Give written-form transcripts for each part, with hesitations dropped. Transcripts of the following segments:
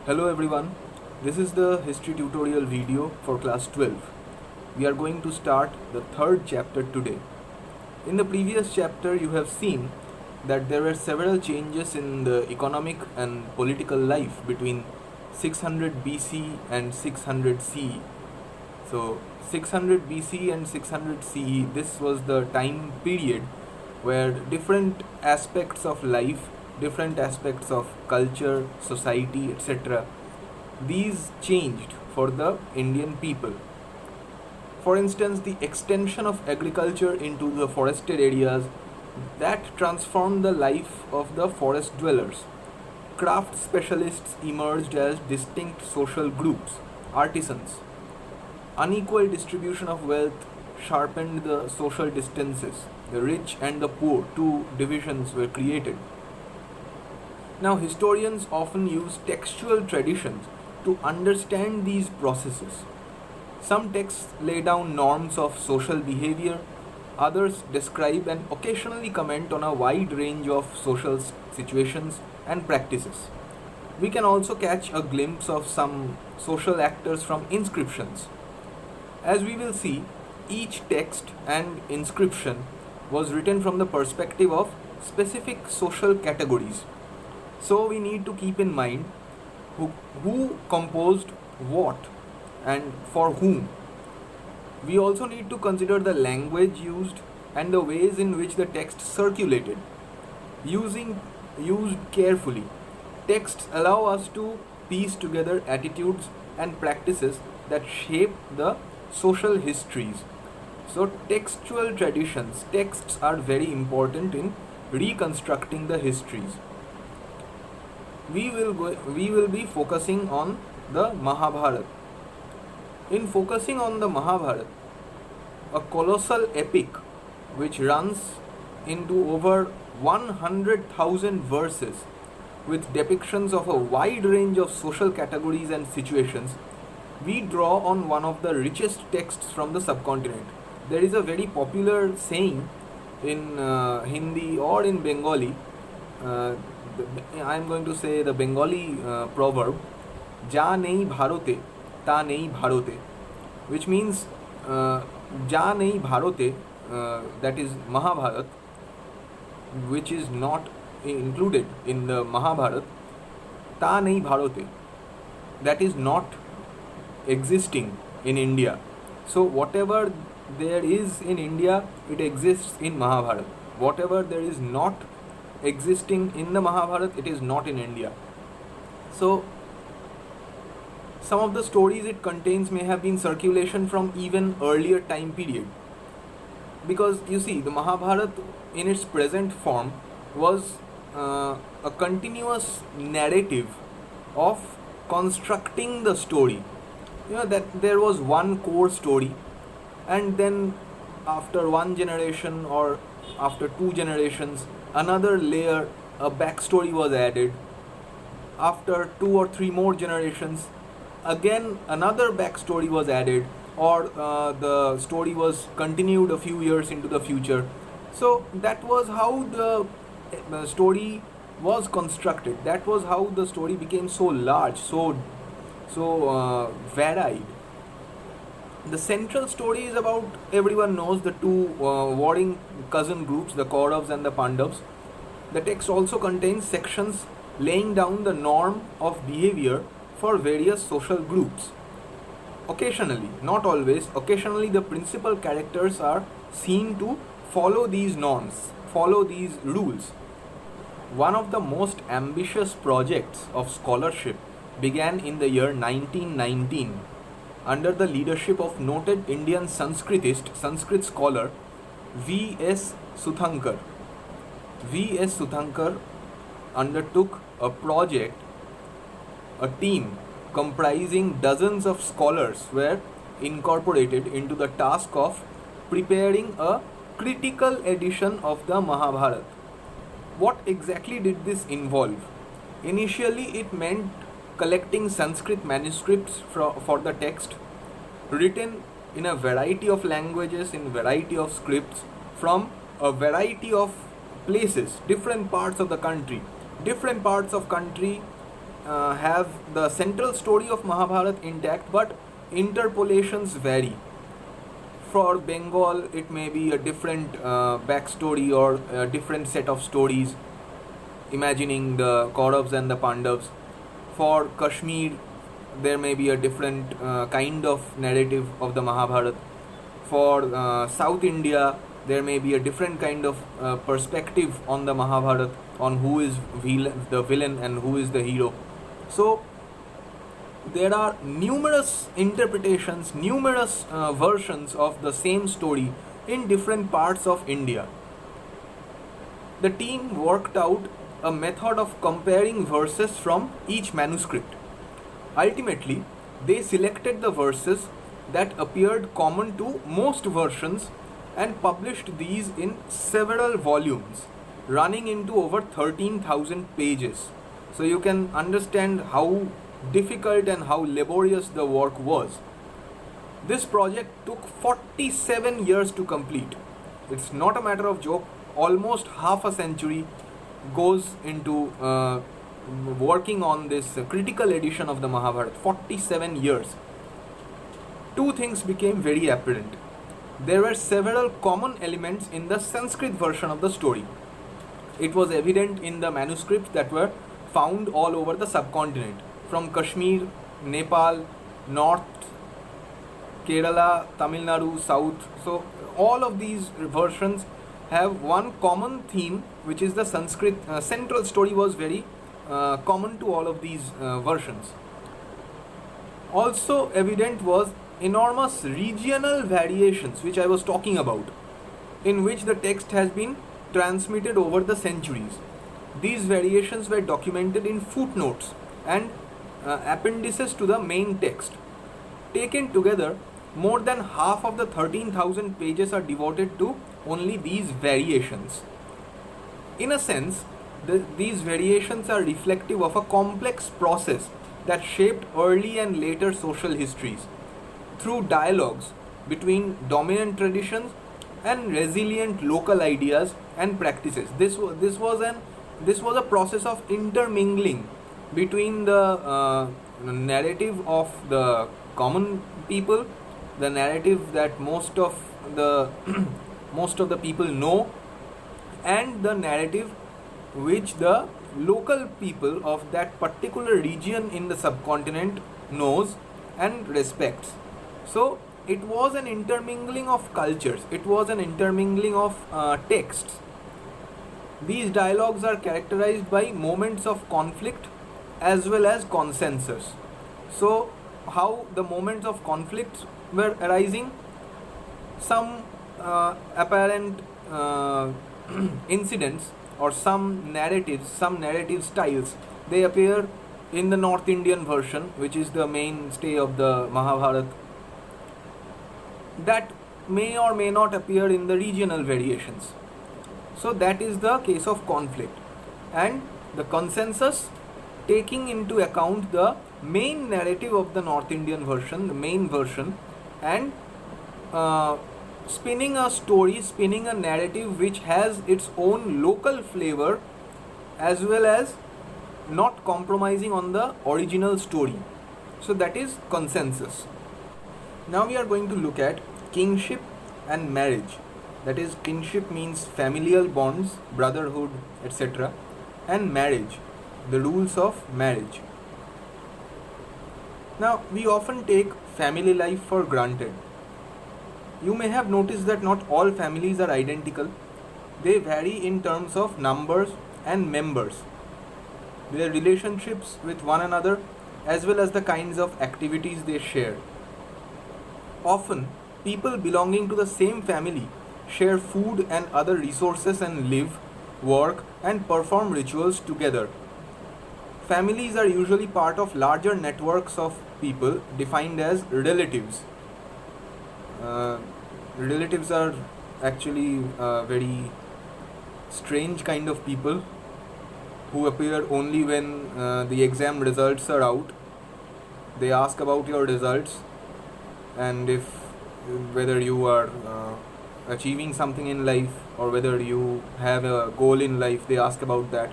Hello everyone, this is the history tutorial video for class 12. We are going to start the third chapter today. In the previous chapter you have seen that there were several changes in the economic and political life between 600 BC and 600 CE. So 600 BC and 600 CE, this was the time period where different aspects of life, different aspects of culture, society, etc., these changed for the Indian people. For instance, the extension of agriculture into the forested areas, that transformed the life of the forest dwellers. Craft specialists emerged as distinct social groups, artisans. Unequal distribution of wealth sharpened the social distances. The rich and the poor, two divisions were created. Now, historians often use textual traditions to understand these processes. Some texts lay down norms of social behavior, others describe and occasionally comment on a wide range of social situations and practices. We can also catch a glimpse of some social actors from inscriptions. As we will see, each text and inscription was written from the perspective of specific social categories. So we need to keep in mind who composed what and for whom. We also need to consider the language used and the ways in which the text circulated. Used carefully, texts allow us to piece together attitudes and practices that shape the social histories. So textual traditions, texts are very important in reconstructing the histories. We will be focusing on the Mahabharat. In focusing on the Mahabharat, a colossal epic which runs into over 100,000 verses with depictions of a wide range of social categories and situations, we draw on one of the richest texts from the subcontinent. There is a very popular saying in Hindi or in Bengali. I am going to say the Bengali proverb, "Ja nei bharote, ta nei bharote," which means Ja nei bharote, that is Mahabharat, which is not included in the Mahabharat, ta nei bharote, that is not existing in India. So whatever there is in India, it exists in Mahabharat. Whatever there is not existing in the Mahabharat, it is not in India. So some of the stories it contains may have been circulation from even earlier time period, because you see, the Mahabharat in its present form was a continuous narrative of constructing the story. That there was one core story, and then after one generation or after two generations, another layer, a backstory was added. After two or three more generations, again another backstory was added, or the story was continued a few years into the future. So that was how the story was constructed. That was how the story became so large, so varied. The central story is about, everyone knows, the two warring cousin groups, the Kauravas and the Pandavas. The text also contains sections laying down the norm of behavior for various social groups. Occasionally, not always, occasionally the principal characters are seen to follow these norms, follow these rules. One of the most ambitious projects of scholarship began in the year 1919 under the leadership of noted Indian Sanskrit scholar V.S. Suthankar. V.S. Suthankar undertook a project. A team comprising dozens of scholars were incorporated into the task of preparing a critical edition of the Mahabharat. What exactly did this involve? Initially, it meant collecting Sanskrit manuscripts for the text, written in a variety of languages, in variety of scripts, from a variety of places, different parts of the country have the central story of Mahabharat intact, but interpolations vary. For Bengal, it may be a different backstory or a different set of stories, imagining the Kauravas and the Pandavas. For Kashmir, there may be a different kind of narrative of the Mahabharat. For South India, there may be a different kind of perspective on the Mahabharat, on who is the villain and who is the hero. So there are numerous interpretations, numerous versions of the same story in different parts of India. The team worked out a method of comparing verses from each manuscript. Ultimately, they selected the verses that appeared common to most versions and published these in several volumes, running into over 13,000 pages. So you can understand how difficult and how laborious the work was. This project took 47 years to complete. It's not a matter of joke. Almost half a century goes into working on this critical edition of the Mahabharata. 47 years. Two things became very apparent. There were several common elements in the Sanskrit version of the story. It was evident in the manuscripts that were found all over the subcontinent, from Kashmir, Nepal, North, Kerala, Tamil Nadu, South. So all of these versions have one common theme, which is the Sanskrit central story was very common to all of these versions. Also evident was enormous regional variations, which I was talking about, in which the text has been transmitted over the centuries. These variations were documented in footnotes and appendices to the main text. Taken together, more than half of the 13,000 pages are devoted to only these variations. In a sense, these variations are reflective of a complex process that shaped early and later social histories through dialogues between dominant traditions and resilient local ideas and practices. This was a process of intermingling between the narrative of the common people, the narrative that most of the most of the people know, and the narrative which the local people of that particular region in the subcontinent knows and respects. So it was an intermingling of cultures, it was an intermingling of texts. These dialogues are characterized by moments of conflict as well as consensus. So how the moments of conflict were arising? Some apparent incidents or some narrative styles, they appear in the North Indian version, which is the mainstay of the Mahabharata, that may or may not appear in the regional variations. So that is the case of conflict. And the consensus, taking into account the main narrative of the North Indian version, the main version, and spinning a story, spinning a narrative which has its own local flavor, as well as not compromising on the original story. So that is consensus. Now we are going to look at kinship and marriage. That is, kinship means familial bonds, brotherhood, etc. and marriage, the rules of marriage. Now we often take family life for granted. You may have noticed that not all families are identical. They vary in terms of numbers and members, their relationships with one another, as well as the kinds of activities they share. Often, people belonging to the same family share food and other resources and live, work, and perform rituals together. Families are usually part of larger networks of people defined as relatives. Relatives are actually very strange kind of people who appear only when the exam results are out. They ask about your results, and if whether you are achieving something in life or whether you have a goal in life, they ask about that,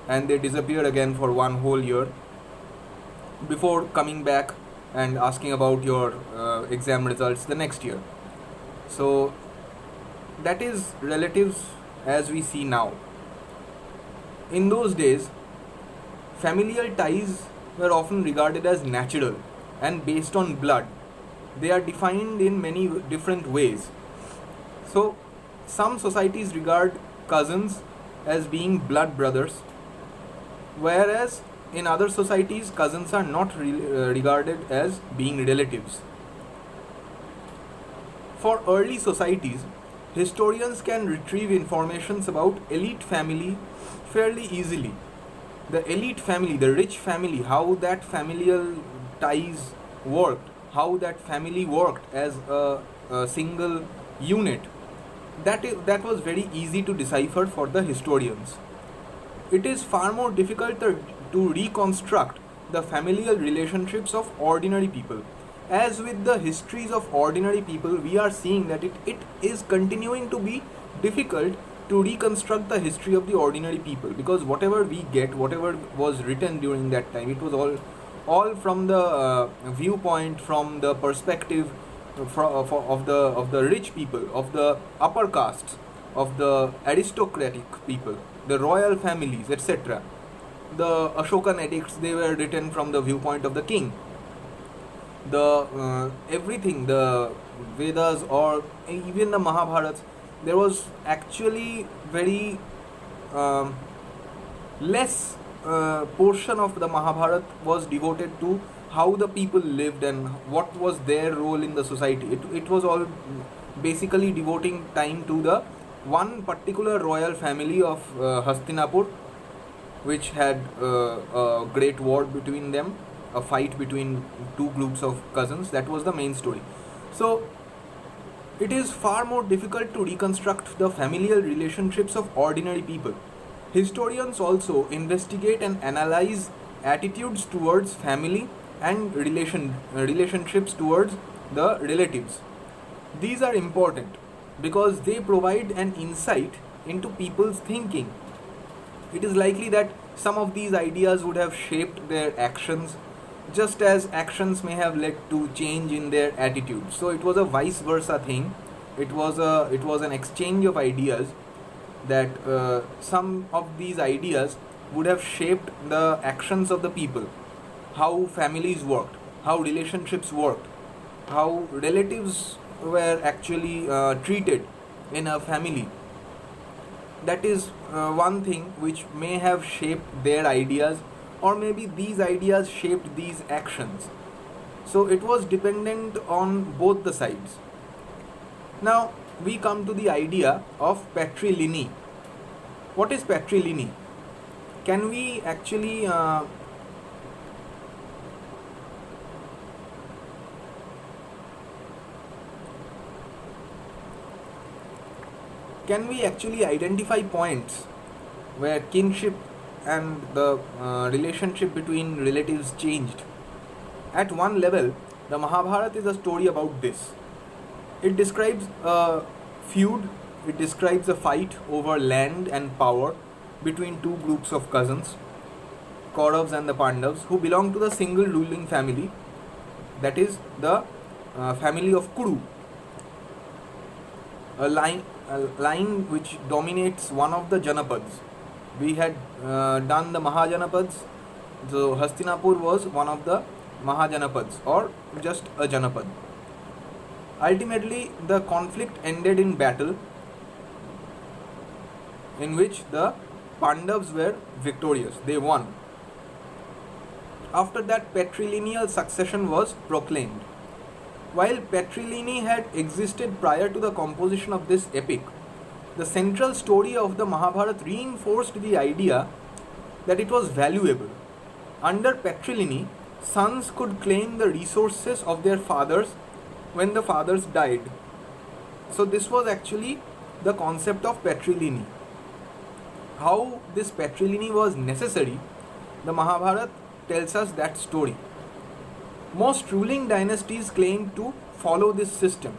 and they disappear again for one whole year. before coming back and asking about your exam results the next year. So that is relatives as we see now. In those days, familial ties were often regarded as natural and based on blood. They are defined in many different ways. So, some societies regard cousins as being blood brothers, whereas in other societies, cousins are not regarded as being relatives. For early societies, historians can retrieve informations about elite family fairly easily. The elite family, the rich family, how that familial ties worked, how that family worked as a single unit, that was very easy to decipher for the historians. It is far more difficult to reconstruct the familial relationships of ordinary people. As with the histories of ordinary people, we are seeing that it is continuing to be difficult to reconstruct the history of the ordinary people, because whatever we get, whatever was written during that time, it was all from the viewpoint, from the perspective of the rich people, of the upper castes, of the aristocratic people, the royal families, etc. The Ashokan edicts, they were written from the viewpoint of the king. The everything, the Vedas or even the Mahabharats, there was actually very less portion of the Mahabharat was devoted to how the people lived and what was their role in the society. It was all basically devoting time to the one particular royal family of Hastinapur, which had a great war between them, a fight between two groups of cousins. That was the main story. So it is far more difficult to reconstruct the familial relationships of ordinary people. Historians also investigate and analyze attitudes towards family and relationships towards the relatives. These are important because they provide an insight into people's thinking. It is likely that some of these ideas would have shaped their actions, just as actions may have led to change in their attitudes. So it was a vice versa thing. It was an exchange of ideas, that some of these ideas would have shaped the actions of the people, how families worked, how relationships worked, how relatives were actually treated in a family. That is one thing which may have shaped their ideas, or maybe these ideas shaped these actions. So it was dependent on both the sides. Now we come to the idea of patrilineal. What is patrilineal? Can we actually identify points where kinship and the relationship between relatives changed? At one level, the Mahabharata is a story about this. It describes a feud, it describes a fight over land and power between two groups of cousins, Kauravas and the Pandavas, who belong to the single ruling family, that is the family of Kuru, a line which dominates one of the Janapads. We had done the Mahajanapads, so Hastinapur was one of the Mahajanapads, or just a Janapad. Ultimately, the conflict ended in battle, in which the Pandavas were victorious. They won. After that, patrilineal succession was proclaimed. While patrilineal had existed prior to the composition of this epic, the central story of the Mahabharata reinforced the idea that it was valuable. Under patrilineal, sons could claim the resources of their fathers when the fathers died. So this was actually the concept of patrilineal. How this patrilineal was necessary, the Mahabharata tells us that story. Most ruling dynasties claimed to follow this system,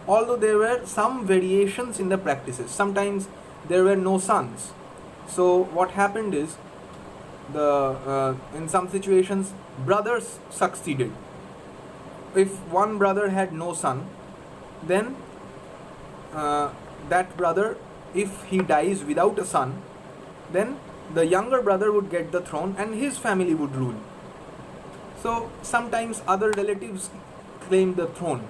although there were some variations in the practices. Sometimes there were no sons. So what happened is, In some situations, brothers succeeded. If one brother had no son, then that brother, if he dies without a son, then the younger brother would get the throne and his family would rule. So sometimes other relatives claim the throne,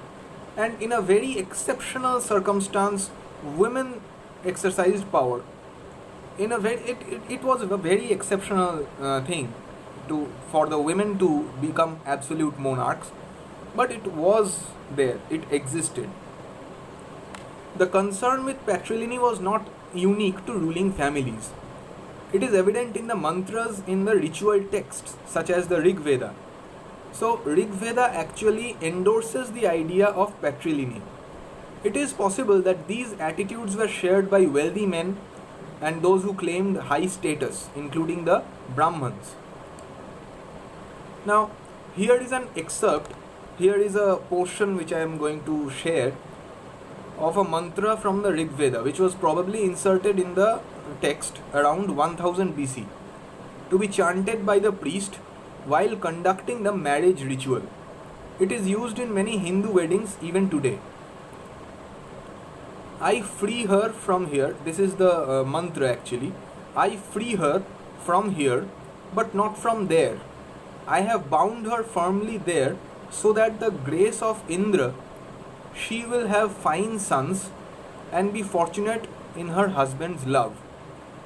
and in a very exceptional circumstance, women exercised power. It was a very exceptional thing for the women to become absolute monarchs, but it was there, it existed. The concern with patrilineal was not unique to ruling families. It is evident in the mantras in the ritual texts such as the Rig Veda. So Rig Veda actually endorses the idea of patrilineal. It is possible that these attitudes were shared by wealthy men and those who claimed high status, including the Brahmins. Now, here is an excerpt, here is a portion which I am going to share of a mantra from the Rig Veda, which was probably inserted in the text around 1000 BC, to be chanted by the priest while conducting the marriage ritual. It is used in many Hindu weddings even today. I free her from here. This is the mantra actually. I free her from here, but not from there. I have bound her firmly there, so that the grace of Indra, she will have fine sons and be fortunate in her husband's love.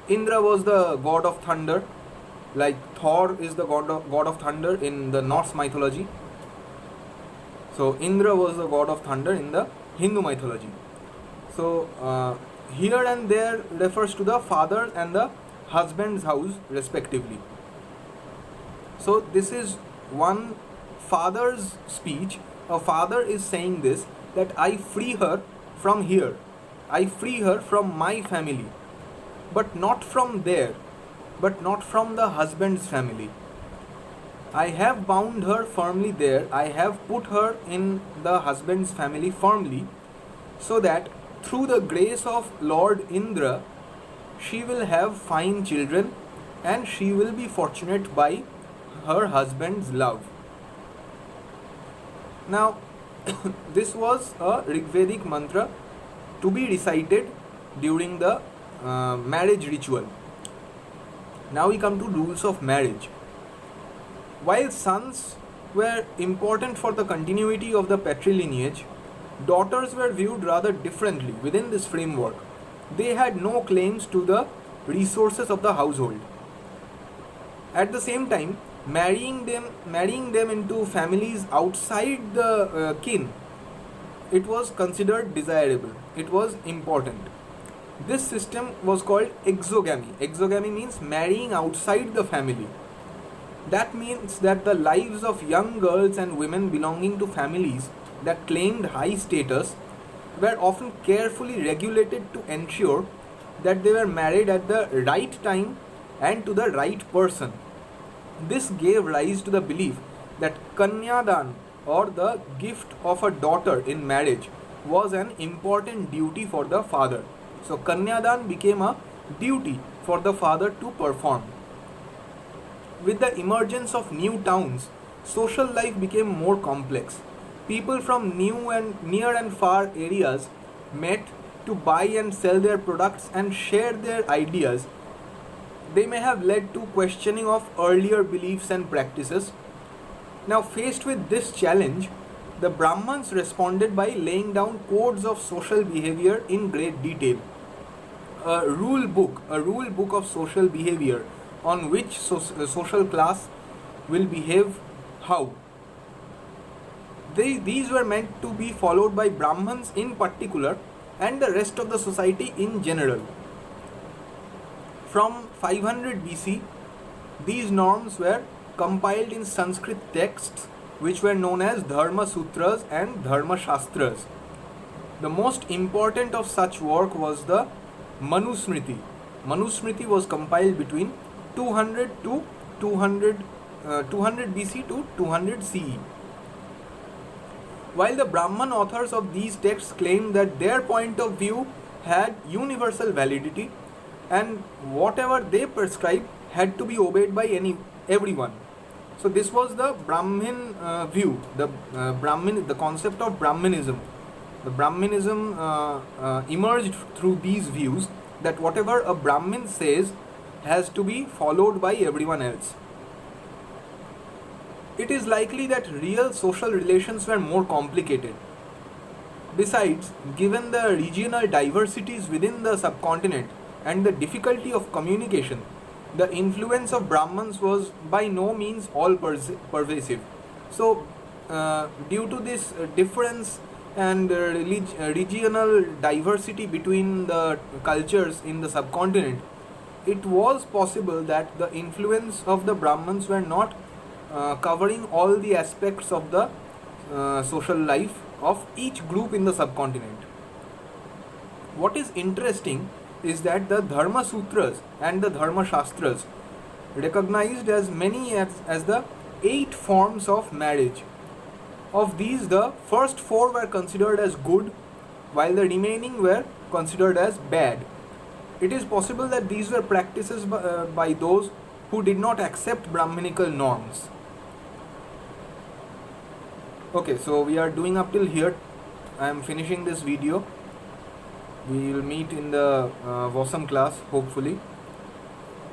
Indra was the god of thunder, like Thor is the god of thunder in the Norse mythology. So Indra was the god of thunder in the Hindu mythology. So here and there refers to the father and the husband's house respectively. So this is one father's speech. A father is saying this, that I free her from here, I free her from my family, but not from there, but not from the husband's family. I have bound her firmly there, I have put her in the husband's family firmly, so that through the grace of Lord Indra, she will have fine children and she will be fortunate by her husband's love. Now, this was a Rigvedic mantra to be recited during the marriage ritual. Now we come to rules of marriage. While sons were important for the continuity of the patrilineage, daughters were viewed rather differently within this framework. They had no claims to the resources of the household. At the same time, marrying them into families outside the kin, it was considered desirable, it was important. This system was called exogamy. Exogamy means marrying outside the family. That means that the lives of young girls and women belonging to families that claimed high status were often carefully regulated to ensure that they were married at the right time and to the right person. This gave rise to the belief that Kanyadan, or the gift of a daughter in marriage, was an important duty for the father. So Kanyadan became a duty for the father to perform. With the emergence of new towns, social life became more complex. People from near and far areas met to buy and sell their products and share their ideas. They may have led to questioning of earlier beliefs and practices. Now, faced with this challenge, the Brahmins responded by laying down codes of social behavior in great detail. A rule book of social behavior on which social class will behave how. These were meant to be followed by Brahmins in particular and the rest of the society in general. From 500 BC, these norms were compiled in Sanskrit texts which were known as Dharma Sutras and Dharma Shastras. The most important of such work was the Manusmriti. Manusmriti was compiled between 200 BC to 200 CE. While the Brahman authors of these texts claimed that their point of view had universal validity and whatever they prescribed had to be obeyed by everyone. So this was the Brahmin view, the concept of Brahminism. The Brahminism emerged through these views that whatever a Brahmin says has to be followed by everyone else. It is likely that real social relations were more complicated. Besides, given the regional diversities within the subcontinent and the difficulty of communication, the influence of Brahmins was by no means all pervasive. So, due to this difference and regional diversity between the cultures in the subcontinent, it was possible that the influence of the Brahmins were not covering all the aspects of the social life of each group in the subcontinent. What is interesting is that the Dharma Sutras and the Dharma Shastras recognized as many as the 8 forms of marriage. Of these, the first 4 were considered as good, while the remaining were considered as bad. It is possible that these were practices by those who did not accept Brahminical norms. Okay, so we are doing up till here. I am finishing this video. We will meet in the Wasam class, hopefully.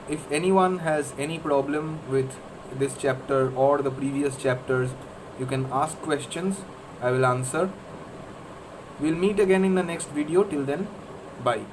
If anyone has any problem with this chapter or the previous chapters, you can ask questions. I will answer. We'll meet again in the next video. Till then, bye.